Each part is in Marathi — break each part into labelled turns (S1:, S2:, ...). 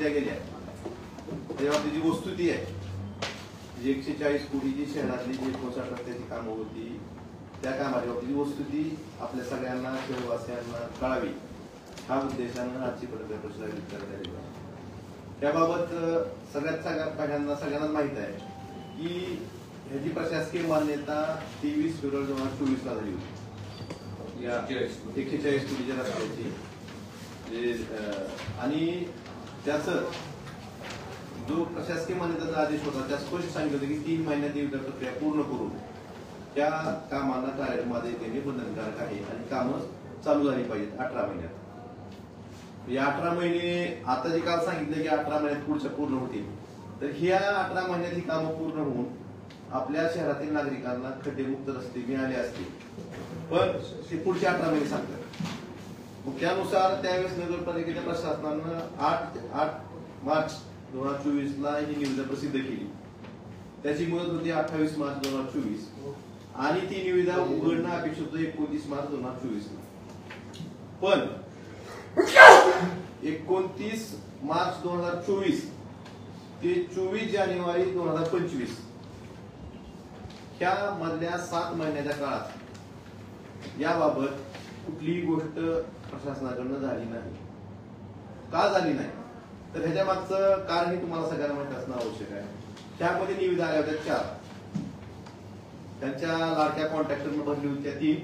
S1: दिल्या गेल्या तेव्हा त्याची वस्तुती आहे 140 कोटीची शहरातली जी 59 रस्त्याची कामं होती त्या कामाच्या बाबतीची वस्तुती आपल्या सगळ्यांना शहरवासियांना कळावी हा उद्देशानं आजची पत्रकार परिषद आयोजित करण्यात आली आहे. त्याबाबत सगळ्यांना सगळ्यांनाच माहित आहे की ह्याची प्रशासकीय मान्यता 23 फेब्रुवारी 2024 ला झाली होती या 140 कोटीच्या रस्त्याची आणि त्याच जो प्रशासकीय मान्यतेचा आदेश होता त्यात स्पष्ट सांगितलं होतं की 3 महिन्यात ही प्रक्रिया पूर्ण करून त्या कामांना कार्यक्रमात देणे बंधनकारक आहे आणि कामं चालू झाली पाहिजेत 18 महिन्यात. या 18 महिने आता जे काल सांगितलं की 18 महिन्यात पुढच्या पूर्ण होतील तर ह्या 18 महिन्यात ही कामं पूर्ण होऊन आपल्या शहरातील नागरिकांना खड्डेमुक्त रस्ते मिळाले असतील पण ते पुढचे 18 महिने सांगतात. मग त्यानुसार त्यावेळेस नगरपालिकेच्या प्रशासनानं 8 मार्च 2024 ला ही निविदा प्रसिद्ध केली. त्याची मुदत होती 28 मार्च 2024 आणि ती निविदा उघडणं अपेक्षित होतं 29 मार्च 2024 ला. पण 29 मार्च 2024 ते 24 जानेवारी 2025 ह्या मधल्या 7 महिन्याच्या काळात याबाबत कुठलीही गोष्ट प्रशासनाकडून झाली नाही. का झाली नाही तर ह्याच्या मागचं कारणही तुम्हाला सगळ्यांना माहिती असणं आवश्यक आहे. त्यामध्ये निविदा आल्या होत्या 4 त्यांच्या लाडक्या कॉन्ट्रॅक्टरनं भरली होत्या 3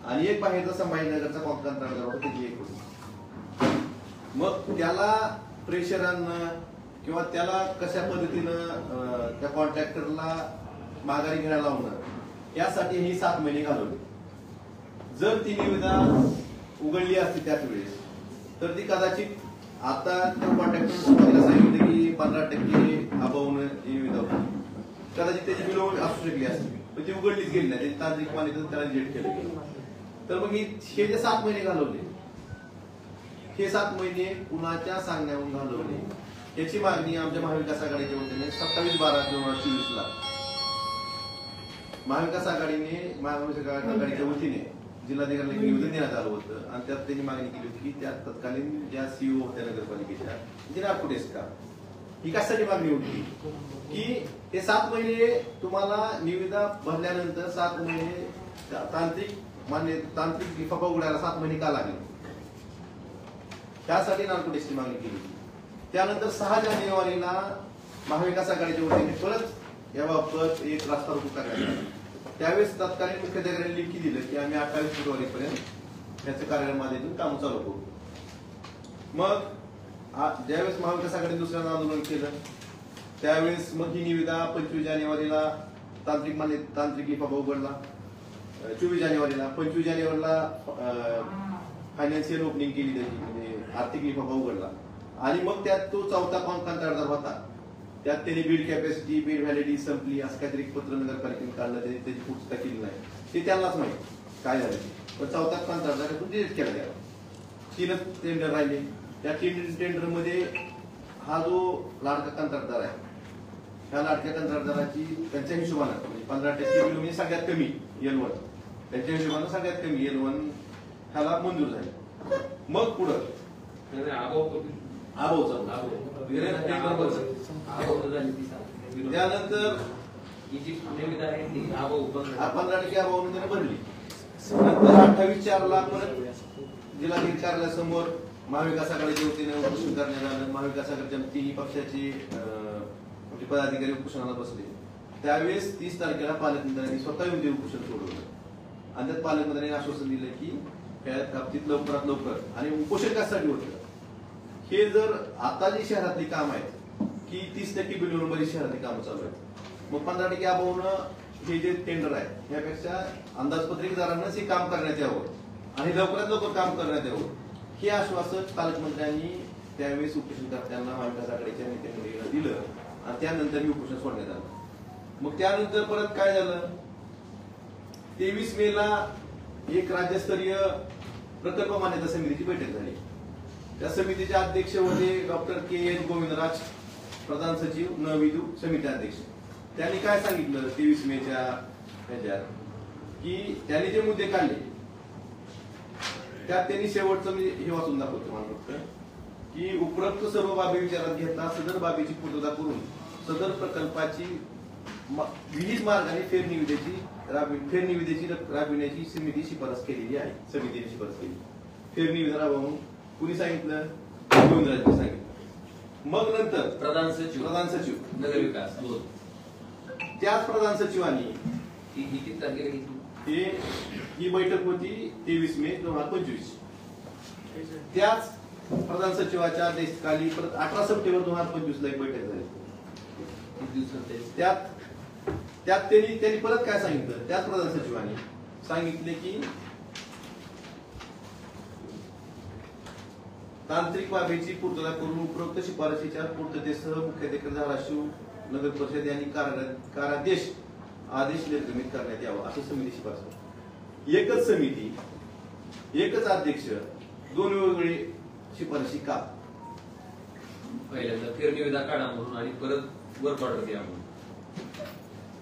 S1: आणि एक बाहेरचा संभाजीनगरचा कॉन्ट्रॅक्टर होता त्याची 1 होती. मग त्याला प्रेशरांना किंवा त्याला कशा पद्धतीनं त्या कॉन्ट्रॅक्टरला माघारी घ्यायला लावणं यासाठी ही 7 महिने घालवले. जर ती निविदा उघडली असती त्याच वेळेस तर ती कदाचित आता त्या कॉन्ट्रॅक्टर सांगितलं की 15% अभावनं ही निविदा होती कदाचित त्याची बिल असू शकली असती पण ती उघडलीच गेली नाही त्याची तांत्रिक मान्यता त्याला रिजेक्ट केलं गेलं. तर मग हे जे 7 महिने घालवले हे 7 महिने कुणाच्या सांगण्यावरून घालवले याची मागणी आमच्या महाविकास आघाडीच्या वतीने 27/12/2024 ला महाविकास आघाडीच्या वतीने जिल्हाधिकाऱ्यांना निवेदन देण्यात आलं होतं आणि त्यात त्यांनी मागणी केली होती की त्या तत्कालीन ज्या सीईओ होत्या नगरपालिकेच्या जिना कुटेस्का ही कशासाठी मागणी होती की हे 7 महिने तुम्हाला निविदा भरल्यानंतर 7 महिने तांत्रिक लिफाफा उघडायला 7 महिने का लागले त्यासाठी नार्कोटिक्सची मागणी केली होती. त्यानंतर 6 जानेवारीला महाविकास आघाडीच्या वतीने परत याबाबत एक रास्ता रोको करण्यात आला. त्यावेळेस तत्कालीन मुख्याधिकाऱ्यांनी लिखी दिलं की आम्ही 28 फेब्रुवारी पर्यंत त्याचं कार्यक्रमातून काम चालू करू. मग ज्यावेळेस महाविकास आघाडीने दुसऱ्यांदा आंदोलन केलं त्यावेळेस मग ही निविदा 25 जानेवारीला तांत्रिक लिफाफा उघडला. 24 जानेवारीला 25 जानेवारीला फायनान्शियल ओपनिंग केली त्याची म्हणजे आर्थिक लिफाफा उघडला आणि मग त्यात तो 4था कंत्राटदार होता त्यात त्यांनी बीड कॅपॅसिटी बीड व्हॅलिडिटी संपली असं काहीतरी पत्र नगरपालिकेने काढलं त्याची पूर्तता केली नाही ते त्यांनाच माहिती काय झालं. पण 4था कंत्राटदार डिलीट केला गेला. 3 टेंडर राहिले. त्या 3 टेंडर मध्ये हा जो लाडका कंत्राटदार आहे ह्या लाडक्या कंत्राटदाराची त्यांच्या हिशोबानं म्हणजे 15% बिल म्हणजे सगळ्यात कमी L1 त्यांच्या हिशोबानं सगळ्यात कमी L1 ह्याला मंजूर झाली. मग पुढं त्यानंतर 15% अभावानं भरली. नंतर 28/4 परत जिल्हाधिकारी कार्यालयासमोर महाविकास आघाडीच्या वतीने उपोषण करण्यात आलं. महाविकास आघाडीच्या 3 पक्षाचे पदाधिकारी उपोषणाला बसले. त्यावेळेस 30 तारखेला पालकमंत्र्यांनी स्वतः येऊन ते उपोषण सोडवलं आणि त्यात पालकमंत्र्यांनी आश्वासन दिलं की त्या बाबतीत लवकरात लवकर आणि उपोषण कशासाठी होतं हे जर आता जी शहरातली काम आहेत की 30% बिलवर बरीच शहरातली कामं चालू आहेत मग 15% अभावनं हे जे टेंडर आहे यापेक्षा अंदाजपत्रकदारांनाच हे काम करण्यात यावं आणि लवकरात लवकर काम करण्यात यावं हे आश्वासन पालकमंत्र्यांनी त्यावेळेस उपोषणकर्त्यांना महाविकास आघाडीच्या नेत्यांना दिलं आणि त्यानंतर हे उपोषण सोडण्यात आलं. मग त्यानंतर परत काय झालं 23 मेला एक राज्यस्तरीय प्रकल्प मान्यता समितीची बैठक झाली. त्या समितीचे अध्यक्ष होते डॉक्टर KN गोविंदराज प्रधान सचिव नविदू समिती अध्यक्ष. त्यांनी काय सांगितलं 23 मेच्या ह्याच्यात की त्यांनी जे मुद्दे काढले त्यात त्यांनी शेवटचं मी हे वाचून दाखवतो मला फक्त की उपरोक्त सर्व बाबी विचारात घेता सदर बाबीची पूर्तता करून सदर प्रकल्पाची विहित मार्गाने फेरनिविदेची राबविण्याची समिती शिफारस केलेली आहे. समितीने शिफारस केली. फेरनिविदा राबवून कुणी सांगितलं? गोविंदराजांनी सांगितलं. मग नंतर
S2: प्रधान सचिव नगरविकास
S1: त्याच प्रधान सचिवांनी
S2: किती तारखेला घेतली?
S1: ही बैठक होती 23 मे 2025. त्याच प्रधान सचिवाच्या आदेशाखाली परत 18 सप्टेंबर 2025 ला एक बैठक झाली. त्यात त्यांनी परत काय सांगितलं? त्याच प्रधान सचिवांनी सांगितले की तांत्रिक बाबीची पूर्तता करून उपरोक्त शिफारशीच्या पूर्ततेसह मुख्याधिकारी धाराशिव नगर परिषद यांनी कारादेश आदेश निर्गमित करण्यात यावा असं समिती शिफारस. एकच समिती, एकच अध्यक्ष, दोन वेगवेगळी शिफारशी का?
S2: पहिल्यांदा फेरनिविदा काढा म्हणून आणि परत वर्क ऑर्डर द्या म्हणून.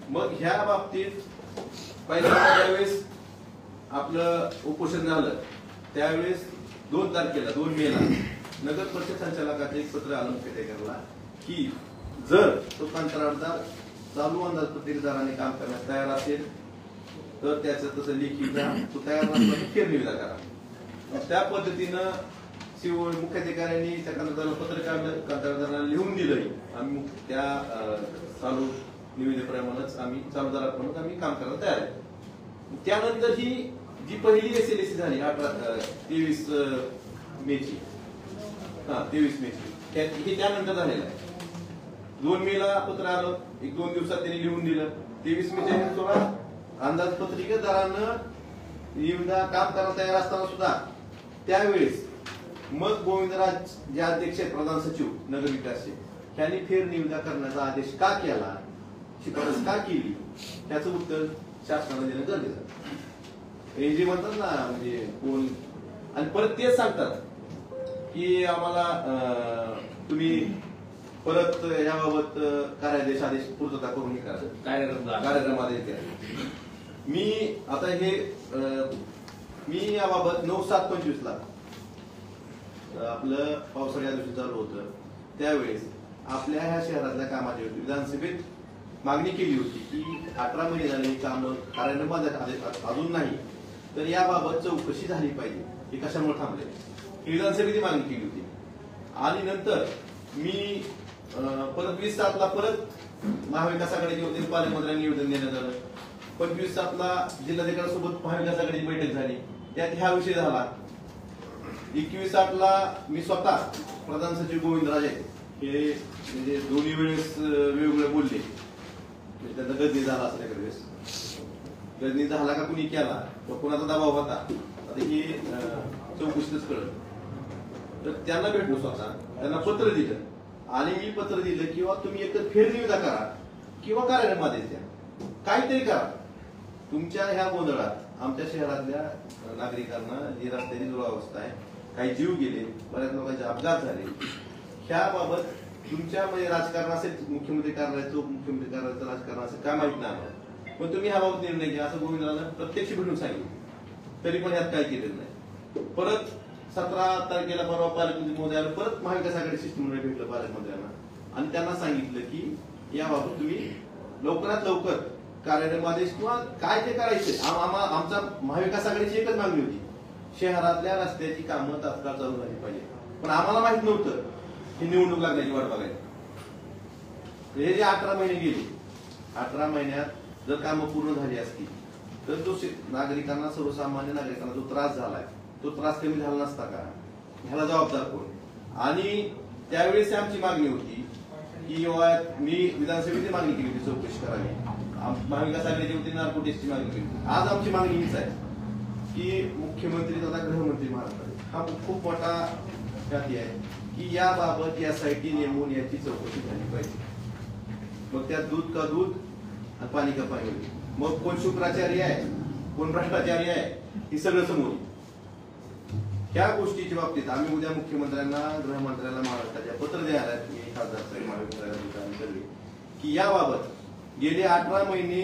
S1: मग ह्या बाबतीत पहिल्यांदा ज्यावेळेस आपलं उपोषण झालं त्यावेळेस 2 तारखेला 2 मेला नगर परिषद संचालकाचे एक पत्र आलं मुख्याधिकाऱ्याला की जर तो कंत्राटदार चालू अंदाजपत्रकाने काम करण्यास तयार असेल तर त्याचं तसं लेखी घ्या, तो तयार नसला तर फेरनिविदा करा. त्या पद्धतीनं मुख्याधिकाऱ्यांनी त्या कंत्राटदाराला पत्र काढलं, कंत्राटदाराला लिहून दिलं. आम्ही त्या चालू निविदेप्रमाणेच आम्ही चालूदाराप्रमाणे आम्ही काम करायला तयार आहे. त्यानंतर ही जी पहिली SLAC झाली 23 मेची, 23 मेची, हे त्यानंतर झालेलं आहे. 2 मेला पत्र आलं, 1-2 दिवसात त्यांनी लिहून दिलं. 23 मेच्या थोडा अंदाजपत्रिकेदारानं निविदा काम करायला तयार असताना सुद्धा त्यावेळेस मग गोविंदराज जे अध्यक्ष आहेत प्रधान सचिव नगरविकासचे त्यांनी फेरनिविदा करण्याचा आदेश का केला, शिफारस का केली, त्याचं उत्तर शासनाला देणं गरजेचं आहे. हे जे म्हणतात ना म्हणजे कोण, आणि परत तेच सांगतात की आम्हाला तुम्ही परत याबाबत कार्यादेश आदेश पूर्तता करून हे करा, कार्यक्रम आदेश द्या. मी याबाबत 9/7/25 ला आपलं पावसाळ्या दिवशी चालू होतं त्यावेळेस आपल्या ह्या शहरातल्या कामाची विधानसभेत मागणी केली होती की 18 महिने झाले ही कामं कार्यान्वयनात अजून नाही, तर याबाबत चौकशी झाली पाहिजे. हे कशामुळे थांबले ही विधानसभेची मागणी केली होती. आणि नंतर मी परत 20/7 ला परत महाविकास आघाडीचे होते, पालकमंत्र्यांनी निवेदन देण्यात आलं. 25/7 ला जिल्हाधिकाऱ्यांसोबत महाविकास आघाडीची बैठक झाली, त्यात हा विषय झाला. 21/8 ला मी स्वतः प्रधान सचिव गोविंदराज हे म्हणजे दोन्ही वेळेस वेगवेगळे बोलले, त्यांचा गजनी झाला असं एखाद्या वेळेस. गजनी झाला का कुणी केला किंवा कुणाचा दबाव होता आता हे चौकशीतच कळलं. तर त्यांना भेटलो स्वतः, त्यांना पत्र दिलं आणि मी पत्र दिलं किंवा तुम्ही एकतर फेरनिविदा करा किंवा कार्यालयामध्ये द्या, काहीतरी करा. तुमच्या ह्या गोंधळात आमच्या शहरातल्या नागरिकांना जी रस्त्याची दुरावस्था आहे, काही जीव गेले, बऱ्याच लोकांचे अपघात झाले, ह्याबाबत तुमच्या म्हणजे राजकारण असेल, मुख्यमंत्री कार्यालयाचं उपमुख्यमंत्री कार्यालयाचं राजकारण असेल काय माहित नाही, पण तुम्ही ह्याबाबत निर्णय घ्या असं गोविंदराजांना प्रत्यक्ष भेटून सांगितलं. तरी पण यात काय केलेलं नाही. परत 17 तारखेला परवा पालकमंत्री महोदयाला परत महाविकास आघाडी शिष्टमंडळ भेटलं पालकमंत्र्यांना आणि त्यांना सांगितलं की याबाबत तुम्ही लवकरात लवकर कार्यालयामध्ये किंवा काय ते करायचे. आमचा महाविकास आघाडीची एकच मागणी होती, शहरातल्या रस्त्याची कामं तात्काळ चालू झाली पाहिजे. पण आम्हाला माहित नव्हतं ही निवडणूक लागण्याची वाट बघायची. हे जे 18 महिने गेले, 18 महिन्यात जर कामं पूर्ण झाली असती तर जो नागरिकांना, सर्वसामान्य नागरिकांना जो त्रास झालाय तो त्रास कमी झाला नसता का? ह्याला जबाबदार कोण? आणि त्यावेळेस आमची मागणी होती की मी विधानसभेची मागणी केली होती चौकशी करावी, महाविकास आघाडीची होती नार्कोटिक्सची मागणी केली. आज आमची मागणी हीच आहे की मुख्यमंत्री तथा गृहमंत्री महाराष्ट्राचे हा खूप मोठा ख्याती आहे की याबाबत SIT नेमून याची चौकशी झाली पाहिजे. मग त्यात दूध का दूध आणि पाणी का पाणी, मग कोण शुक्राचार्य आहे कोण भ्रष्टाचारी आहे हे सगळं समोर. ह्या गोष्टीच्या बाबतीत आम्ही उद्या मुख्यमंत्र्यांना, गृहमंत्र्यांना महाराष्ट्राच्या पत्र द्यायला खासदार की याबाबत गेले 18 महिने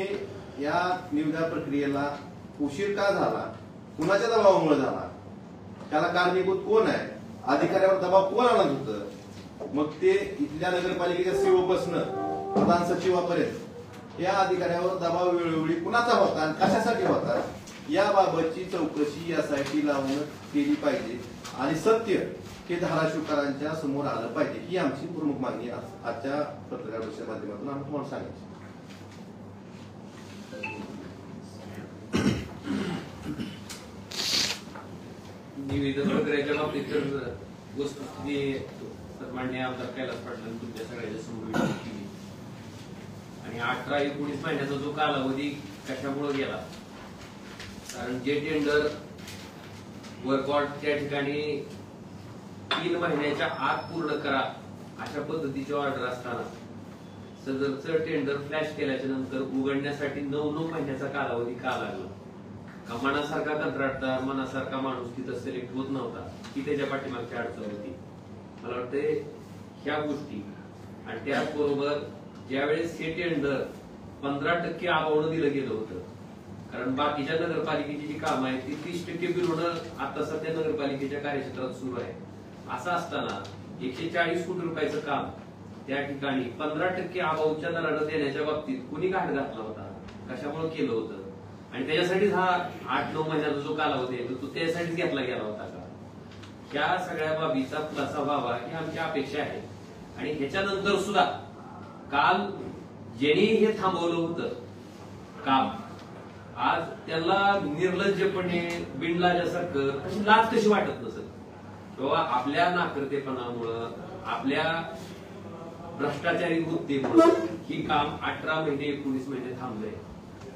S1: या निविदा प्रक्रियेला उशीर का झाला, कुणाच्या दबावामुळे झाला, त्याला कारणीभूत कोण आहे, अधिकाऱ्यावर दबाव कोण आणत होतं? मग ते इथल्या नगरपालिकेच्या सीओ पासनं प्रधान सचिवापर्यंत या अधिकाऱ्यावर दबाव वेळोवेळी कुणाचा होता आणि कशासाठी होता याबाबतची चौकशी यासाठी लावून केली पाहिजे आणि सत्य हे धाराशिवकरांच्या समोर आलं पाहिजे ही आमची प्रमुख मागणी आजच्या पत्रकार परिषदेच्या माध्यमातून आम्ही तुम्हाला सांगायची.
S2: निवेदन प्रक्रियेच्या बाबतीत तर वस्तुस्थिती मान्य आमदार कैलास पाटलांनी तुमच्या सगळ्याच्या समोर केली आणि 18-19 महिन्याचा जो कालावधी कशामुळे गेला, कारण जे टेंडर वर्कआउट त्या ठिकाणी 3 महिन्याच्या आत पूर्ण करा अशा पद्धतीची ऑर्डर असताना सदरचं टेंडर फ्लॅश केल्याच्या नंतर उघडण्यासाठी 9 महिन्याचा कालावधी का लागला? का मनासारखा कंत्राटदार मनासारखा माणूस तिथं सिलेक्ट होत नव्हता ही त्याच्या पाठीमागची अडचण होती. मला वाटते ह्या गोष्टी आणि त्याचबरोबर ज्यावेळेस हे टेंडर 15% अभावनं दिलं गेलं होतं, कारण बाकीच्या नगरपालिकेची जी कामं आहेत ती 30% बिल होणं आता सध्या नगरपालिकेच्या कार्यक्षेत्रात सुरू आहे. असं असताना 140 कोटी रुपयाचं काम त्या ठिकाणी 15% अभावच्या दरानं देण्याच्या बाबतीत कुणी घाट घातला होता, कशामुळे केलं होतं आणि त्याच्यासाठीच हा 8-9 महिन्याचा जो कालावधी आहे तो त्यासाठीच घेतला गेला होता का? या सगळ्या बाबीचा खुलासा व्हावा ही आमची अपेक्षा आहे. आणि ह्याच्यानंतर सुद्धा काल ज्यांनी हे थांबवलं होतं काम आज त्याला निर्लज्जपणे बिनलाजासारखं कशी लाज कशी वाटत नसेल किंवा आपल्या नाकर्तेपणामुळं आपल्या भ्रष्टाचारी वृत्तीमुळे ही काम 18 महिने 19 महिने थांबलंय.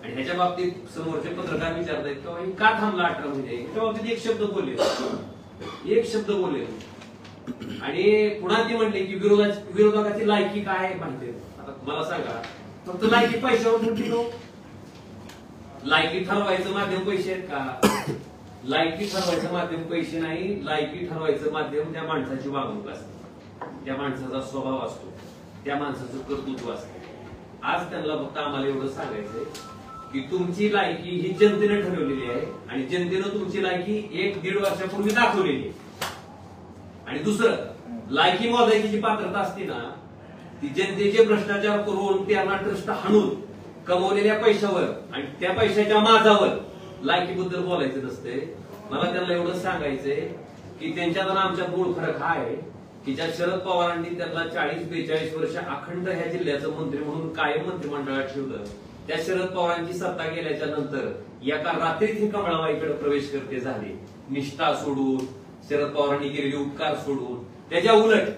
S2: आणि ह्याच्या बाबतीत समोरचे पत्रकार विचारतायत किंवा हे का थांबला 18 महिने, ह्याच्या बाबतीत एक शब्द बोलले आणि पुन्हा ती म्हणले की विरोधकाची लायकी काय आहे माहिती. आता मला सांगा, फक्त लायकी पैशावर ठरली नो? लायकी ठरवायचं माध्यम पैसे आहेत का? लायकी ठरवायचं माध्यम पैसे नाही, लायकी ठरवायचं माध्यम त्या माणसाची वागणूक असते, त्या माणसाचा स्वभाव असतो, त्या माणसाचं कर्तृत्व असतं. आज त्यांना फक्त आम्हाला एवढं सांगायचंय की तुमची लायकी ही जनतेने ठरवलेली आहे आणि जनतेनं तुमची लायकी 1-1.5 वर्षापूर्वी दाखवलेली आहे. आणि दुसरं, लायकी मोजायची जी पात्रता असते ना ती जनतेचे भ्रष्टाचार करून त्यांना ट्रस्ट हाणून कमवलेल्या पैशावर आणि त्या पैशाच्या माझावर लायकीबद्दल बोलायचं नसते. मला त्यांना एवढं सांगायचंय की त्यांच्यात आणि आमच्यात मूळ फरक हा आहे की ज्या शरद पवारांनी त्यांना 40-42 वर्ष अखंड ह्या जिल्ह्याचं मंत्री म्हणून कायम मंत्रिमंडळात ठेवलं, त्या शरद पवारांची सत्ता गेल्याच्या नंतर एका रात्रीत ही कमळाबाईकडे प्रवेश करते झाले. निष्ठा सोडून, शरद पवारांनी केलेले उपकार सोडून. त्याच्या उलट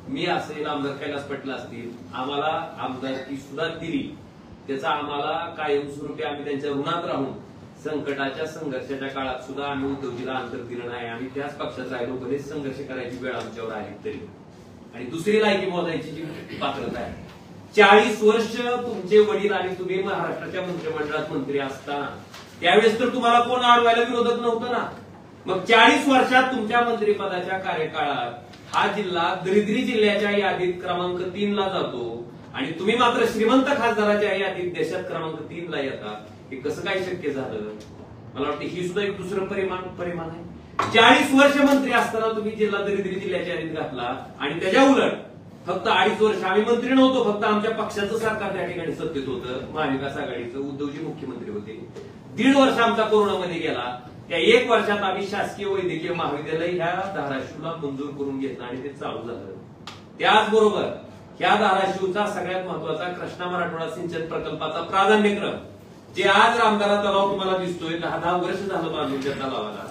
S2: मी असेल, आमदार कैलास पाटील असतील, आम्हाला आमदारकी सुद्धा दिली, त्याचा आम्हाला कायमस्वरूपी आम्ही त्यांच्या ऋणात राहून संकटाच्या संघर्षाच्या काळात सुद्धा आम्ही उद्योगीला अंतर दिलं नाही. आम्ही त्याच पक्षात राहिलो, बरेच संघर्ष करायची वेळ आमच्यावर आली तरी. आणि दुसरी लायकी मोजायची जी पात्रता आहे, 40 वर्ष तुमचे वडील आणि तुम्ही महाराष्ट्राच्या मंत्रिमंडळात मंत्री असताना त्यावेळेस तर तुम्हाला कोण अडवायला विरोधक नव्हतं ना. मग 40 वर्षात तुमच्या मंत्रिपदाच्या कार्यकाळात हा जिल्हा दरिद्री जिल्ह्याच्या यादीत क्रमांक 3 ला जातो आणि तुम्ही मात्र श्रीमंत खासदाराच्या यादीत देशात क्रमांक 3 ला येतात. हे कसं काय शक्य झालं? मला वाटतं ही सुद्धा एक दुसरं परिमाण आहे. 40 वर्ष मंत्री असताना तुम्ही जिल्हा दरिद्री जिल्ह्याच्या यादीत घातला आणि त्याच्या उलट फक्त 2.5 वर्ष आम्ही मंत्री नव्हतो, फक्त आमच्या पक्षाचं सरकार त्या ठिकाणी सत्तेत होतं, महाविकास आघाडीचं, उद्धवजी मुख्यमंत्री होते. 1.5 वर्ष आमचा कोरोनामध्ये गेला. त्या 1 वर्षात आम्ही शासकीय वैद्यकीय महाविद्यालय ह्या धाराशिवला मंजूर करून घेतलं आणि ते चालू झालं. त्याचबरोबर ह्या धाराशिवचा सगळ्यात महत्वाचा कृष्णा मराठवाडा सिंचन प्रकल्पाचा प्राधान्यक्रम, जे आज रामदारा तलाव तुम्हाला दिसतोय, 10 वर्ष झालं बांधून त्या तलावाला,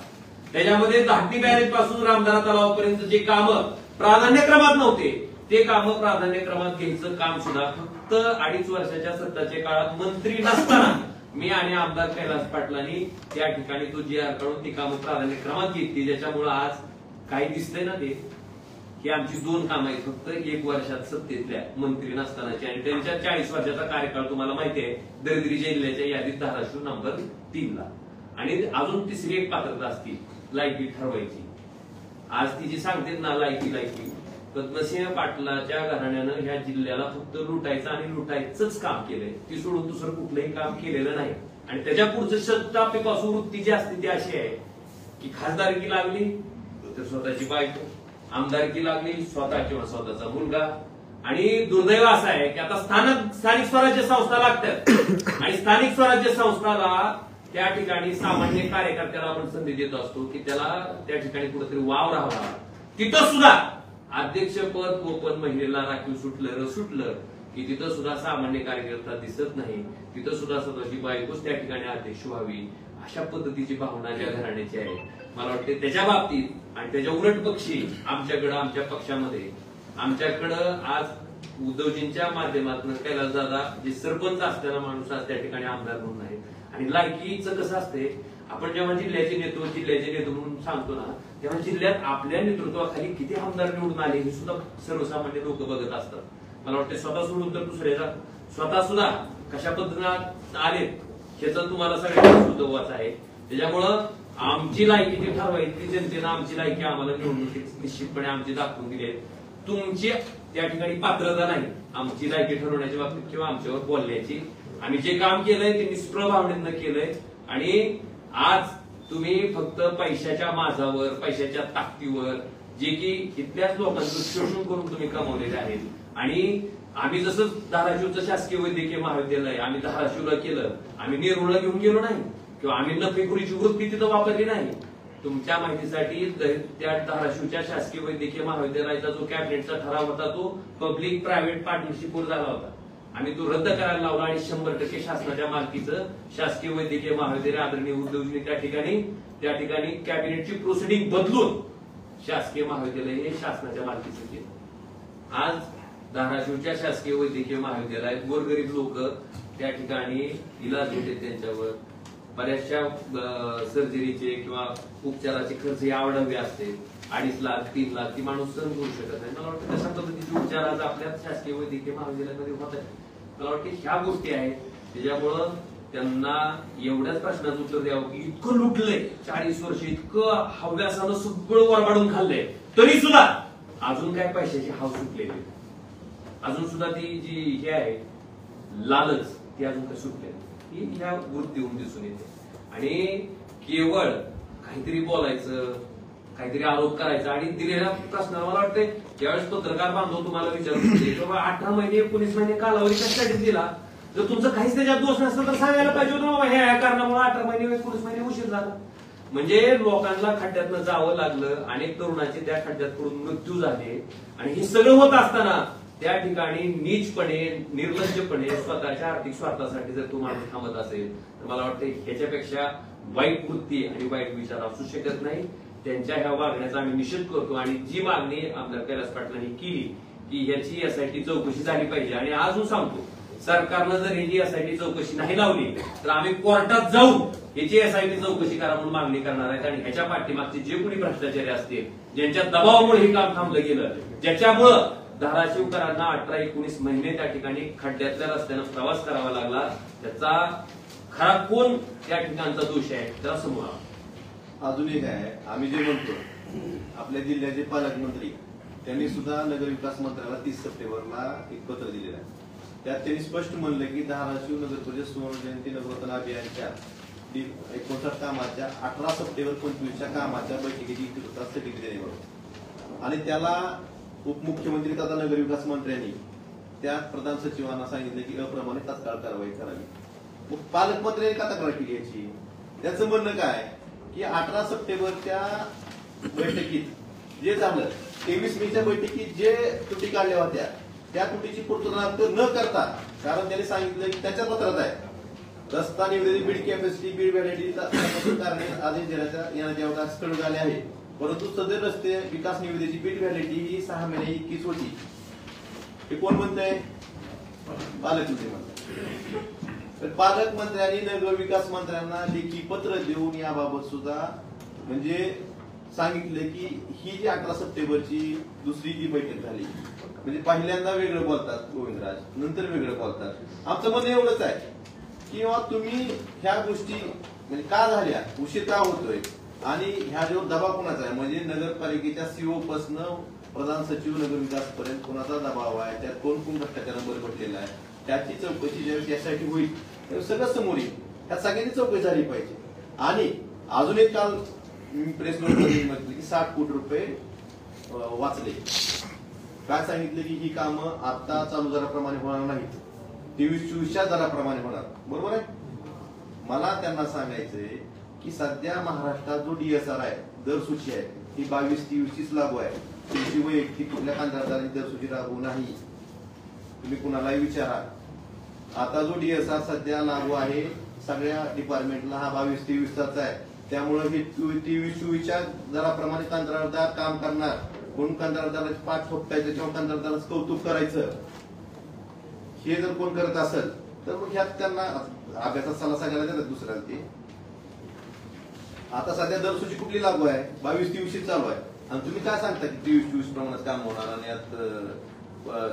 S2: त्याच्यामध्ये धाकटी बॅरेज पासून रामदारा तलावापर्यंत जे कामं प्राधान्यक्रमात नव्हते ते कामं प्राधान्यक्रमात घ्यायचं काम सुद्धा फक्त 2.5 वर्षाच्या सत्ताच्या काळात मंत्री नसताना मी आणि आमदार कैलास पाटलांनी त्या ठिकाणी तो GR काढून ती कामं प्राधान्यक्रमात घेतली. ज्याच्यामुळे आज काही दिसतंय ना ते ही आमची 2 कामं आहेत फक्त 1 वर्षात सत्तेतल्या मंत्री नसतानाची. आणि त्यांच्या 40 वर्षाचा कार्यकाळ तुम्हाला माहिती आहे, दरिद्री जिल्ह्याच्या यादीत धाराशिव नंबर 3 ला. आणि अजून तिसरी एक पात्रता असती लायकी ठरवायची. आज ती जी सांगते ना लायकी, पद्मसिंह पाटलाच्या घराण्यानं ह्या जिल्ह्याला फक्त लुटायचं आणि लुटायचंच काम केलंय, ती सोडून दुसरं कुठलंही काम केलेलं नाही. आणि त्याच्या पुढचं शब्दापेपासून वृत्ती जी असते ती अशी आहे की खासदारकी लागली तर स्वतःची बायको, आमदारकी लागली स्वतः किंवा स्वतःचा मुलगा. आणि दुर्दैव असं आहे की आता स्थानिक स्वराज्य संस्था लागतात आणि स्थानिक स्वराज्य संस्थाला त्या ठिकाणी सामान्य कार्यकर्त्याला आपण संधी देत असतो की त्याला त्या ठिकाणी कुठेतरी वाव राहावा. तिथं सुद्धा अध्यक्षपद ओपन महिलेला राखीव सुटलं की तिथं सुद्धा सामान्य कार्यकर्ता दिसत नाही. तिथं सुद्धा स्वतःची बायकोच त्या ठिकाणी अध्यक्ष व्हावी अशा पद्धतीची भावना ज्या घराण्याची आहे. मला वाटते त्याच्या बाबतीत आणि त्याच्या उलट पक्षी आमच्या पक्षामध्ये आमच्याकडं आज उद्धवजींच्या माध्यमातून कैलासदादा जे सरपंच असलेला माणूस आज त्या ठिकाणी आमदार म्हणून आहे. आणि लायकीचं कसं असते, आपण जेव्हा जिल्ह्याचे नेते म्हणून सांगतो ना, तेव्हा जिल्ह्यात आपल्या नेतृत्वाखाली किती आमदार निवडून आले हे सुद्धा सर्वसामान्य लोक बघत असतात. मला वाटतं स्वतः सोडून तर दुसऱ्याचा स्वतः सुद्धा कशा पद्धतीने आले ह्याचं तुम्हाला सगळ्यांना सुचवायचं आहे. त्याच्यामुळं आमची लायकी ती ठरवायची, जनतेनं आमची लायकी आम्हाला निवडणुकीत निश्चितपणे आमची दाखवून दिली आहे. तुमची त्या ठिकाणी पात्रता नाही आमची लायकी ठरवण्याच्या बाबतीत किंवा आमच्यावर बोलण्याची. आम्ही जे काम केलंय ते निष्प्रभ भावनेनं केलंय आणि आज तुम्ही फक्त पैशाच्या माझावर, पैशाच्या ताकदीवर जे की इथल्याच लोकांचं शोषण करून तुम्ही कमवलेले आहेत. आणि आम्ही जसं धाराशिवचं शासकीय वैद्यकीय महाविद्यालय आम्ही धाराशिवला केलं, आम्ही नेरूळला घेऊन गेलो नाही किंवा आम्ही नफेखोरीची वृत्ती तिथं वापरली नाही. तुमच्या माहितीसाठी त्या धाराशिवच्या शासकीय वैद्यकीय महाविद्यालयाचा जो कॅबिनेटचा ठराव होता तो पब्लिक प्रायव्हेट पार्टनरशिपवर झाला होता. आम्ही तो रद्द करायला लावला आणि 100% शासनाच्या मालकीचं शासकीय वैद्यकीय महाविद्यालय आदरणीय उद्धवजींनी त्या ठिकाणी कॅबिनेटची प्रोसिडिंग बदलून शासकीय महाविद्यालय हे शासनाच्या मालकीचं केलं. आज धाराशिवच्या शासकीय वैद्यकीय महाविद्यालयात गोरगरीब लोक त्या ठिकाणी इलाज होते, त्यांच्यावर बऱ्याचशा सर्जरीचे किंवा उपचाराचे खर्च आवडावे असते. 2.5 लाख 3 लाख ती माणूस सहन करू शकत नाही. मला वाटतं तशा पद्धतीचे उपचार आज आपल्या शासकीय वैद्यकीय महाविद्यालयामध्ये होत आहेत. मला वाटतं ह्या गोष्टी आहेत त्याच्यामुळं त्यांना एवढ्याच प्रश्नाचं उत्तर द्यावं की इतकं लुटलंय 40 वर्ष, इतकं हव्यासानं सगळं वरबाडून खाल्लंय, तरी सुद्धा अजून काय पैशाची हाव सुटलेली, अजून सुद्धा ती जी हे आहे लालच ती अजून काय सुटलेली ही ह्या वृत्तीहून दिसून येते. आणि केवळ काहीतरी बोलायचं, काहीतरी आरोप करायचा आणि दिलेल्या प्रश्नाला मला वाटते ज्यावेळेस पत्रकार बांधव तुम्हाला विचारतो 18 महिने 19 महिने कालावधी कशासाठी दिला, जर तुमचं काहीच त्याच्यात दोष नसतं तर सांगायला पाहिजे होतं ह्या कारणामुळे 18 महिने 19 महिने उशीर झाला. म्हणजे लोकांना खड्ड्यातनं जावं लागलं, अनेक तरुणाचे त्या खड्ड्यात पडून मृत्यू झाले. आणि हे सगळं होत असताना त्या ठिकाणी नीचपणे निर्लज्जपणे स्वतःच्या आर्थिक स्वार्थासाठी जर तुम्हाला थांबत असेल तर मला वाटतं ह्याच्यापेक्षा वाईट वृत्ती आणि वाईट विचार असू शकत नाही. त्यांच्या ह्या वागण्याचा आम्ही निषेध करतो आणि जी मागणी आमदार कैलास पाटलांनी केली की ह्याची एसआयटी चौकशी झाली पाहिजे. आणि अजून सांगतो, सरकारनं जर ही एसआयटी चौकशी नाही लावली तर आम्ही कोर्टात जाऊन याची एसआयटी चौकशी करा म्हणून मागणी करणार आहेत. आणि ह्याच्या पाठीमागचे जे कोणी भ्रष्टाचारी असतील, ज्यांच्या दबावामुळे हे काम थांबलं गेलं, ज्याच्यामुळं धाराशिवकरांना 18-19 महिने त्या ठिकाणी खड्ड्यातल्या रस्त्यानं प्रवास करावा लागला, त्याचा खरा कोण त्या ठिकाणचा दोष आहे त्याला समोर
S1: अजून एक आहे. आम्ही जे म्हणतो आपल्या जिल्ह्याचे पालकमंत्री त्यांनी सुद्धा नगरविकास मंत्र्याला 30 सप्टेंबरला एक पत्र दिलेलं आहे. त्यात त्यांनी स्पष्ट म्हणलं की धाराशिव नगर परिषद सुवर्ण जयंती नवरत्न अभियानच्या 59 कामाच्या 18 सप्टेंबर 25च्या कामाच्या बैठकीची इतिवृत्तात स्थगिती देण्याबाबत आणि त्याला उपमुख्यमंत्री तथा नगरविकास मंत्र्यांनी त्या प्रधान सचिवांना सांगितलं की अप्रमाणे तात्काळ कारवाई करावी. मग पालकमंत्र्यांनी का तक्रार केली याची? त्याचं म्हणणं काय की 18 सप्टेंबरच्या बैठकीत जे झालं, 23 मेच्या बैठकीत जे त्रुटी काढल्या होत्या त्या त्रुटीची पूर्तता न करता, कारण त्यांनी सांगितलं की त्याच्या पत्रात आहे रस्ता निवडलेली बीड कॅपॅसिटी बीड व्हॅलिडिटी कारणे आदेश देण्याच्या अवकाश कळून आले आहे, परंतु सदर रस्ते विकास निविदेची बीड व्हॅलिडिटी ही 6 महिने इतकीच होती. हे कोण म्हणतंय? पालकमंत्री म्हणतात. तर पालकमंत्र्यांनी नगर विकास मंत्र्यांना लेखी पत्र देऊन याबाबत सुद्धा म्हणजे सांगितलं की ही जी 18 सप्टेंबरची दुसरी जी बैठक झाली, म्हणजे पहिल्यांदा वेगळं बोलतात गोविंदराज, नंतर वेगळं बोलतात. आमचं म्हणणं एवढंच आहे की तुम्ही ह्या गोष्टी म्हणजे का झाल्या, उशीर का होतोय आणि ह्या जो दबाव कोणाचा आहे, म्हणजे नगरपालिकेच्या सीओ पासून प्रधान सचिव नगर विकास पर्यंत कोणाचा दबाव आहे, त्यात कोण कोण भ्रष्टाचारानं बरबटलेला आहे, त्याची चौकशी ज्यावेळेस यासाठी होईल त्यावेळेस सगळं समोर येईल. ह्या सगळ्यांनी चौकशी झाली पाहिजे. आणि अजून एक काल प्रेस नोट मध्ये म्हटलं की 60 कोटी रुपये वाचले. काय सांगितलं की ही कामं आता चालू दराप्रमाणे होणार नाहीत, 23-24च्या दराप्रमाणे होणार. बरोबर आहे. मला त्यांना सांगायचंय की सध्या महाराष्ट्रात जो DSR आहे, दरसूची आहे, ही 22-23चीच लागू आहे. तुमची वैयक्तिक कुठल्या कंत्राटदाराची दरसूची लागू नाही. तुम्ही कुणालाही विचारा. आता जो DSR सध्या लागू आहे सगळ्या डिपार्टमेंटला हा 22-23चाच आहे. त्यामुळे हे 23-24च्या दराप्रमाणे कंत्राटदार काम करणार. कोण कंत्राटदाराची पाठ ठोकायचं किंवा कंत्राटदाराचं कौतुक करायचं, हे जर कोण करत असेल तर मग ह्यात त्यांना अभ्यासात सल्ला सांगायला देतात दुसऱ्याला. ते आता सध्या दरसूची कुठली लागू आहे, 22-23 चालू आहे. आणि तुम्ही काय सांगता की 23-24 प्रमाणात काम होणार आणि यात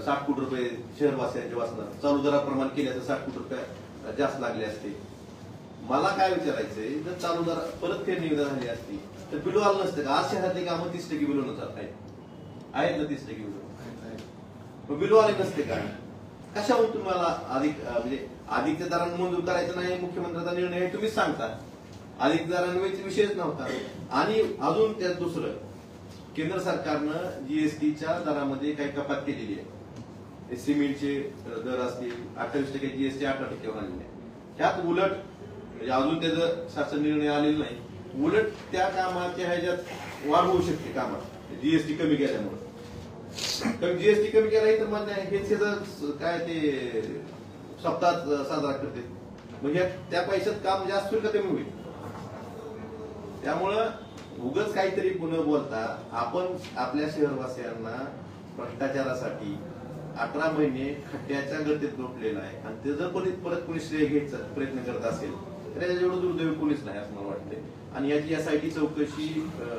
S1: 60 कोटी रुपये शहरवासियांचे वाचणार. चालू दराप्रमाणे केल्याचं 60 कोटी रुपये जास्त लागले असते. मला काय विचारायचंय, जर चालू दर परत फेर निविदा झाली असती तर बिलो आलं नसतं का? आज शहरातली कामं 30% बिलोनुसार आहेत ना, 30% बिलो बिलो आले नसते का? कशावरून तुम्हाला अधिक म्हणजे अधिकच्या दरानं मंजूर करायचं नाही, मुख्यमंत्र्यांचा निर्णय आहे तुम्हीच सांगता. अधिक दरांचा विषयच नव्हता. आणि अजून त्यात दुसरं, केंद्र सरकारनं जीएसटीच्या दरामध्ये काही कपात केलेली आहे. सिमेंटचे दर असतील 28% जीएसटी 18% होणार. त्यात उलट म्हणजे अजून त्याचं शासन निर्णय आलेला नाही. उलट त्या कामाच्या ह्याच्यात वाढ होऊ शकते कामात जीएसटी कमी केल्यामुळे. जीएसटी कमी केला तर म्हणजे हेच काय ते सप्ताह साजरा करते, म्हणजे त्या पैशात काम जास्त होईल का कमी होईल? त्यामुळं उगाच काहीतरी पुन्हा बोलता. आपण आपल्या शहरवासियांना भ्रष्टाचारासाठी 18 महिने खड्ड्याच्या गर्दीत लोटलेला आहे. आणि ते जर परत कोणी श्रेय घ्यायचा प्रयत्न करत असेल तर याच्या एवढं दुर्दैवी कोणीच नाही असं मला वाटतंय. आणि याची SIT चौकशी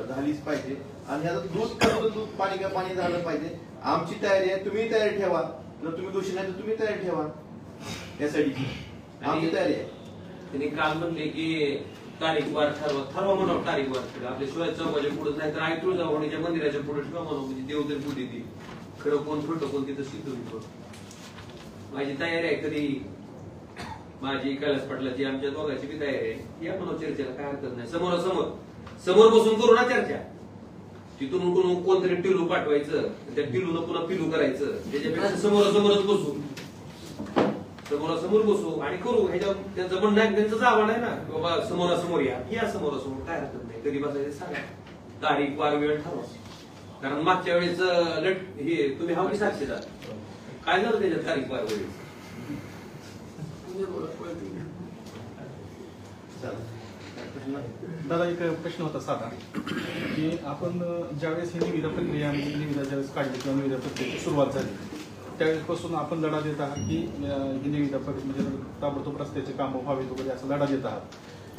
S1: झालीच पाहिजे. आणि ह्याचं दूध पाणी का पाणी झालं पाहिजे. आमची तयारी आहे, तुम्ही तयारी ठेवा. जर तुम्ही दोषी नाही तर तुम्ही तयारी ठेवा. SITची आमची तयारी आहे.
S2: त्यांनी काल म्हणले की तारीखवार ठरवा म्हणून तारीखवार आपल्या शिवाय चौकाच्या पुढे नाही तर आई तुळजाभवानीच्या मंदिराच्या पुढे ठेवा म्हणून, म्हणजे देव तरी पुढे ती खरं कोण छोटं कोण तिथं शिकतो. माझी तयारी आहे. कधी माझी कैलास पाटलाची आमच्या दोघांची बी तयारी आहे. या म्हणून चर्चेला काय हरकत नाही. समोर बसून करू ना चर्चा. तिथून उठून कोणतरी टिलू पाठवायचं, त्या टिलूनं पुन्हा पिलू करायचं. त्याच्यापेक्षा समोरासमोरच बसू आणि करू. ह्याच्या त्यांचं म्हणणं आहे, त्यांचं जावं नाही ना बाबा समोरासमोर या समोरासमोर काय हरकत नाही. कधी बसायचं सांगा, तारीख वार वेळ ठरवा. कारण मागच्या वेळेस हे तुम्ही हा साक्षीदार काय झालं त्याच्यात तारीख वार वेळेस.
S3: दादा एक प्रश्न होता साधा, की आपण ज्यावेळेस ही निविदा प्रक्रिया निविदा ज्यावेळेस काढली किंवा निविदा प्रक्रियेची सुरुवात झाली त्यावेळेसपासून आपण लढा देत आहात की ही निविदा म्हणजे ताबडतोब रस्त्याचे कामं व्हावीत वगैरे असं लढा देत आहात.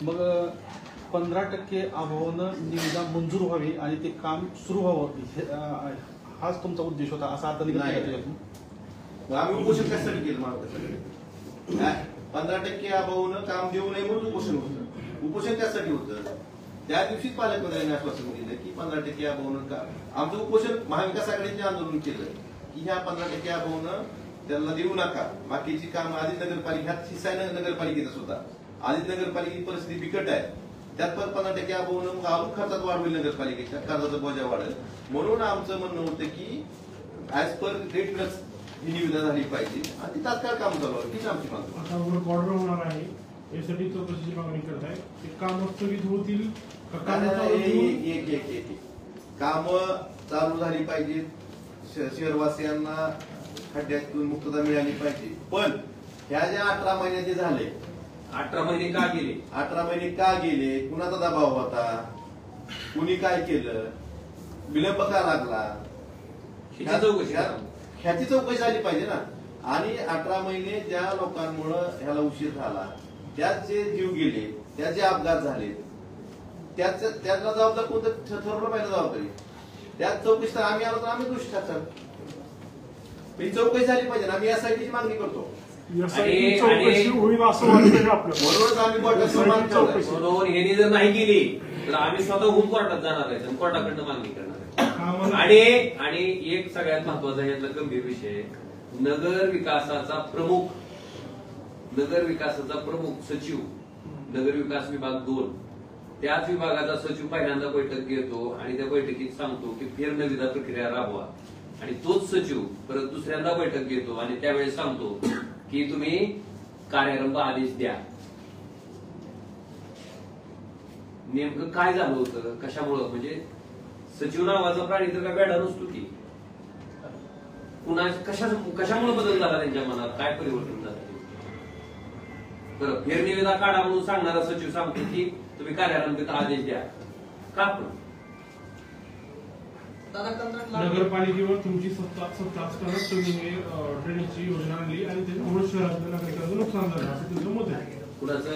S3: मग 15% अभावानं निविदा मंजूर व्हावी आणि ते काम सुरू व्हावं हाच तुमचा उद्देश होता असा आता निघत
S1: नाही. आम्ही उपोषण कशासाठी केलं महाराष्ट्रासाठी? 15% अभावानं काम देऊ नये म्हणून उपोषण होतं. उपोषण त्यासाठी होतं. त्या दिवशीच पालकमंत्र्यांनी आश्वासन दिलं की 15% अभावानं का आमचं उपोषण महाविकास आघाडीने आंदोलन केलं की ह्या 15% अभावानं त्यांना देऊ नका. बाकीची काम आदित नगरपालिकेत शिसाय नगरपालिकेचा सुद्धा आदित नगरपालिकेची परिस्थिती बिकट आहे. त्यात पण 15% अभावानं मग अजून खर्चात वाढ होईल, नगरपालिकेच्या कर्जाचा बोजा वाढेल. म्हणून आमचं म्हणणं होतं की ऍज पर डेट ही निविदा झाली पाहिजे आणि ती तात्काळ काम चालू आहे. तीच आमची मागणी.
S4: आता ऑर्डर होणार आहे यासाठी चौकशीची मागणी करत आहे. ते काम स्थगित होतील
S1: काम चालू झाली पाहिजे. शहरवासियांना खड्ड्यातून मुक्तता मिळाली पाहिजे. पण ह्या ज्या 18 महिने जे झाले,
S2: 18 महिने का गेले?
S1: 18 महिने का गेले? कुणाचा दबाव होता? कुणी काय केलं? विलंब का लागला? ह्याची चौकशी झाली पाहिजे ना. आणि 18 महिने ज्या लोकांमुळं ह्याला उशीर झाला, त्यात जे जीव गेले, त्यात जे अपघात झाले, त्याला जबाबदार कोणतं ठरवलं पाहिजे जबाबदारी. त्यात चौकशी तर आम्ही आलो तर आम्ही दोषी ठरतात. ही चौकशी झाली पाहिजे. आम्ही SITची मागणी करतो.
S4: म्हणूनच आम्ही
S2: म्हणून यांनी जर नाही केली तर आम्ही स्वतःहून कोर्टात जाणार आहे आणि कोर्टाकडनं मागणी करणार आहे. आणि एक सगळ्यात महत्वाचा यातला गंभीर विषय, नगर विकासाचा प्रमुख सचिव, नगर विकास विभाग 2 त्याच विभागाचा सचिव पहिल्यांदा बैठक घेतो आणि त्या बैठकीत सांगतो की फेरनिविदा प्रक्रिया राबवा, आणि तोच सचिव परत दुसऱ्यांदा बैठक घेतो आणि त्यावेळेस सांगतो की तुम्ही कार्यारंभ आदेश द्या. नेमकं काय झालं होतं, कशामुळं? म्हणजे सचिव नावाचा प्राणी तर काय बेडा नसतो की, कशामुळे बदल झाला त्यांच्या मनात, काय परिवर्तन झालं? बरं, फेरनिविदा काढा म्हणून सांगणारा सचिव सांगतो की तुम्ही कार्यारंभित आदेश द्या. का? पण
S4: नगरपालिकेवर तुमची सत्ता असताना तुम्ही ड्रेनेजची योजना आणली आणि त्याच्यामुळे शहरातल्या नागरिकांचं नुकसान झालं असं तुमचं मत आहे?
S2: कुणाचं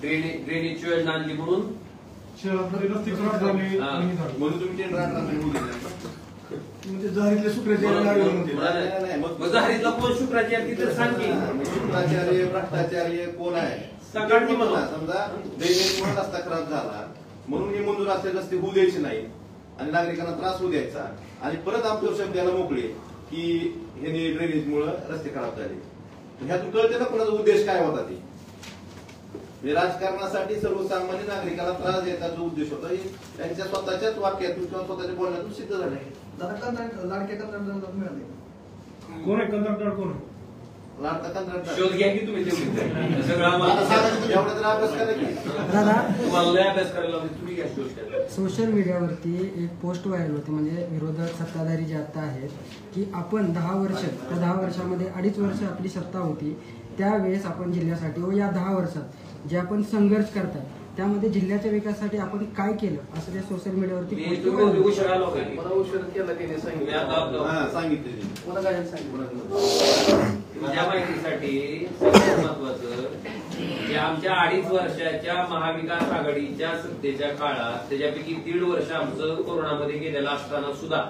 S2: ड्रेनेजची योजना आणली म्हणून
S4: शहरातले रस्ते खराब झाले
S1: म्हणून तुम्ही टेंडर
S4: म्हणजे जहारीतले शुक्राचार्य
S2: मग जहारीतला कोण शुक्राचार्य तिथं सांगे?
S1: शुक्राचार्य भ्रष्टाचार्य कोण आहे? सगळ्यांनी म्हणा, समजा ड्रेनेजमुळे रस्ता खराब झाला म्हणून हे मंजूर असलेले रस्ते होऊ द्यायचे नाही आणि नागरिकांना त्रास होऊ द्यायचा, आणि परत आमच्यावर शब्द द्यायला मोकळे की हे ड्रेनेजमुळे रस्ते खराब झाले. ह्यातून कळते ना कोणाचा उद्देश काय होता. ते राजकारणासाठी सर्वसामान्य नागरिकाला त्रास द्यायचा जो उद्देश होता हे त्यांच्या स्वतःच्याच वाक्यातून किंवा स्वतःच्या बोलण्यातून सिद्ध झालं आहे.
S4: लाडक्या कंत्राटदार मिळाले. कोण आहे कंत्राटदार? कोण
S1: लाडका कंत्राटदार
S2: शोध घ्या की तुम्ही तेवढी सगळं आम्हाला
S1: एवढा तर अभ्यास करा की
S2: तुम्हाला लय अभ्यास करायला लावते, तुम्ही घ्या शोध घ्या.
S5: सोशल मीडियावरती एक पोस्ट व्हायरल होती, म्हणजे विरोधक सत्ताधारी जे आता आहेत की आपण 10 वर्ष, त्या 10 वर्षामध्ये 2.5 वर्ष आपली सत्ता होती, त्यावेळेस आपण जिल्ह्यासाठी व या 10 वर्षात जे आपण संघर्ष करताय त्यामध्ये जिल्ह्याच्या विकासासाठी आपण काय केलं असं ते सोशल मीडियावरती
S2: उशीर आलो का? तुझ्या माहितीसाठी सगळ्यात महत्वाचं की आमच्या 2.5 वर्षाच्या महाविकास आघाडीच्या सत्तेच्या काळात त्याच्यापैकी 1.5 वर्ष आमचं कोरोनामध्ये गेलेलं असताना सुद्धा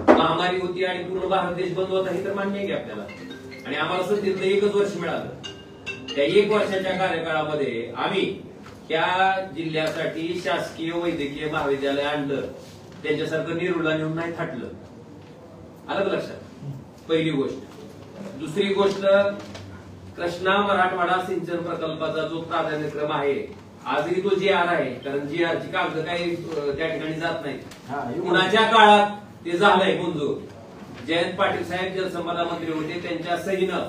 S2: महामारी होती आणि पूर्ण भारत देश बंद होता, हे तर मान्य आहे की आपल्याला, आणि आम्हाला सत्तेत 1च वर्ष मिळालं. त्या 1 वर्षाच्या कार्यकाळामध्ये आम्ही त्या जिल्ह्यासाठी शासकीय वैद्यकीय महाविद्यालय आणलं, त्यांच्यासारखं निरुला नेऊन नाही थाटलं. आलं लक्षात? पहिली गोष्ट. दुसरी गोष्ट, कृष्णा मराठवाडा सिंचन प्रकल्पाचा जो प्राधान्यक्रम आहे आजही तो GR आहे, कारण GR ची कागद काही त्या ठिकाणी जात नाही. कुणाच्या काळात ते झालंय मंजूर? जयंत पाटील साहेब जलसंपदा मंत्री होते, त्यांच्या सहीनं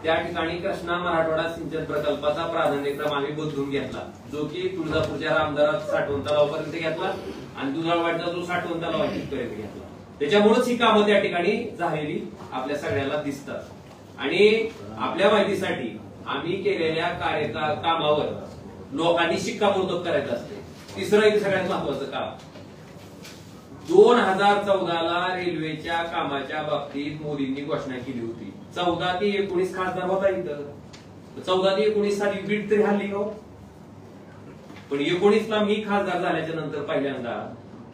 S2: त्या ठिकाणी कृष्णा मराठवाडा सिंचन प्रकल्पाचा प्राधान्यक्रम आम्ही बदलून घेतला, जो की तुळजापूरच्या रामदारात साठवण तलावापर्यंत घेतला आणि दुधाळवाडचा जो साठवण तलाव आहे तिथपर्यंत घेतला. त्याच्यामुळेच ही कामं त्या ठिकाणी झालेली आपल्या सगळ्याला दिसतात. आणि आपल्या माहितीसाठी आम्ही केलेल्या कामावर लोकांनी शिक्कामोर्तब करायचं असते. तिसरं एक सगळ्यात महत्वाचं काम, 2014ला रेल्वेच्या कामाच्या बाबतीत मोदींनी घोषणा केली होती. 14 ते 19 खासदार होता इथं. 14 ते 19 साली बीड तरी हल्ली का? पण 19ला मी खासदार झाल्याच्या नंतर पहिल्यांदा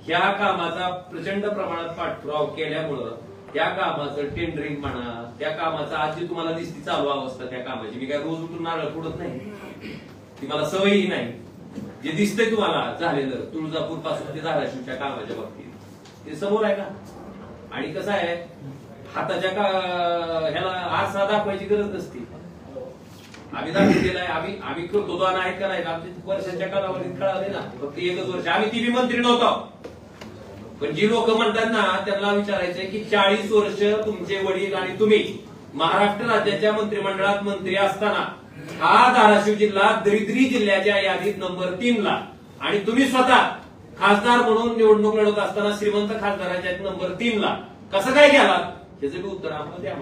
S2: ह्या कामाचा प्रचंड प्रमाणात पाठपुरावा केल्यामुळं त्या कामाचं टेंडरिंग म्हणा, त्या कामाचा आज जी तुम्हाला दिसती चालू अवस्था त्या कामाची, मी काय रोज उठून नारळ फोडत नाही, ती मला सवयही नाही. जे दिसतंय तुम्हाला झालेलं तुळजापूर पासून ते धाराशिवच्या कामाच्या बाबतीत ते समोर आहे का? आणि कसं आहे, हाताच्या ह्याला आरसा दाखवायची गरज नसती. आम्ही दाखवलेला आहे, आम्ही करतो तो आहेत का नाही, आमच्या वर्षाच्या कालावधीत कळाले ना. फक्त 1च वर्ष आम्ही ती बी मंत्री नव्हतो. पण जी लोक म्हणतात ना त्यांना विचारायचंय की 40 वर्ष तुमचे वडील आणि तुम्ही महाराष्ट्र राज्याच्या मंत्रिमंडळात मंत्री असताना हा धाराशिव जिल्हा दरिद्री जिल्ह्याच्या यादीत नंबर 3ला, आणि तुम्ही स्वतः खासदार म्हणून निवडणूक लढवत असताना श्रीमंत खासदाराच्या नंबर 3ला कसं काय गेला, त्याचं बी उत्तर आम्हाला द्या.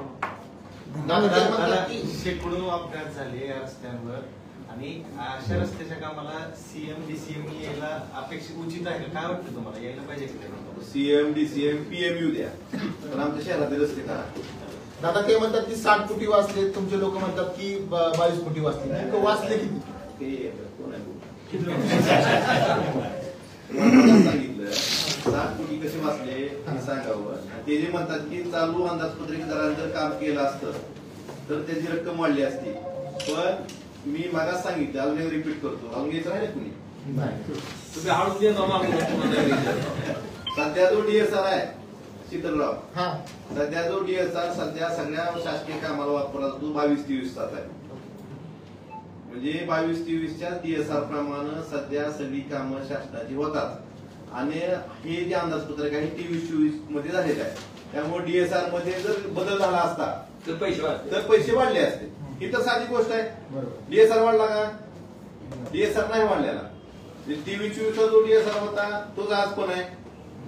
S6: शेकडो अपघात झाले या रस्त्यांवर, आणि अशा रस्त्याच्या कामाला CM DCM यायला अपेक्षित उचित आहे. काय वाटतं तुम्हाला, यायला पाहिजे की
S1: CM DCM PMU द्या, पण आमच्या शहरातले रस्ते करा.
S7: दादा ते म्हणतात की 60 कोटी वाचले, तुमचे लोक म्हणतात की 22 कोटी वाचले. नेमकं वाचले किती?
S1: सांगितलं 60 कोटी कसे वाचले हे सांगावं. ते जे म्हणतात की चालू अंदाजपत्रकात जर काम केलं असतं तर त्याची रक्कम वाढली असती. पण मी मागास सांगितलं, अजून रिपीट करतो, अजून घ्यायचं नाही तुम्ही
S2: तुम्ही हळूच देतो.
S1: सध्या जो DSR आहे शीतलराव,
S7: हा
S1: सध्या जो DSR सध्या सगळ्या शासकीय कामाला वापरला तो 22-23 तास आहे. म्हणजे 22-23च्या DSR प्रमाणे सध्या सगळी कामं शासनाची होतात आणि हे जे अंदाजपत्रक आहे 23-24 मध्ये झालेलं आहे. त्यामुळे DSR मध्ये जर बदल झाला असता
S2: तर
S1: पैसे वाढले असते. ही तर साधी गोष्ट आहे. DSR वाढला का? DSR नाही वाढलेला. 23-24चा जो DSR होता तोच आज पण आहे.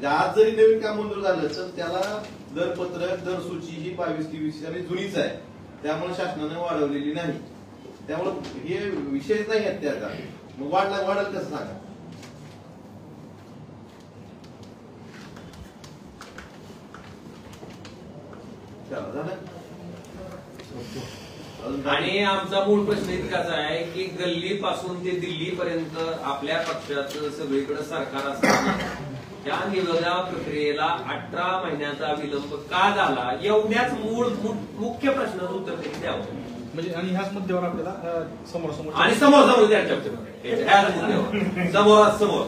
S1: आज जरी नवीन काम मंजूर झालं तर त्याला दरपत्रक दर सूची ही 22-23 आणि जुनीच आहे. त्यामुळे शासनाने वाढवलेली नाही. त्यामुळे हे विषयच नाही आहेत त्याचा. मग वाढेल कसं सांगा? झालं.
S2: आणि आमचा मूळ प्रश्न इतकाच आहे की गल्ली पासून ते दिल्ली पर्यंत आपल्या पक्षाचं सगळीकडे सरकार असताना त्या निवडणुका प्रक्रियेला 18 महिन्याचा विलंब का झाला एवढ्याच मुख्य प्रश्नाचं उत्तर त्यांनी द्यावं.
S3: म्हणजे आणि ह्याच मुद्द्यावर आपल्याला समोरासमोर
S2: आणि समोर समोर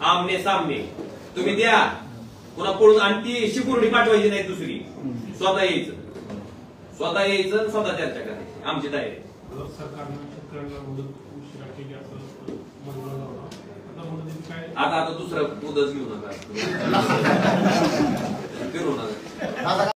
S2: आमने सामने तुम्ही द्या पुन्हा पळून आणि ती शिकुर्डी पाठवायची नाही दुसरी. स्वतः यायचं स्वतः चर्चा करायची. आमची तयारी.
S4: सरकारनं शेतकऱ्यांना मदत उशिरा केली असं म्हणलं जातं.
S2: आता दुसरं मुदत घेऊ नका. फिरू नका.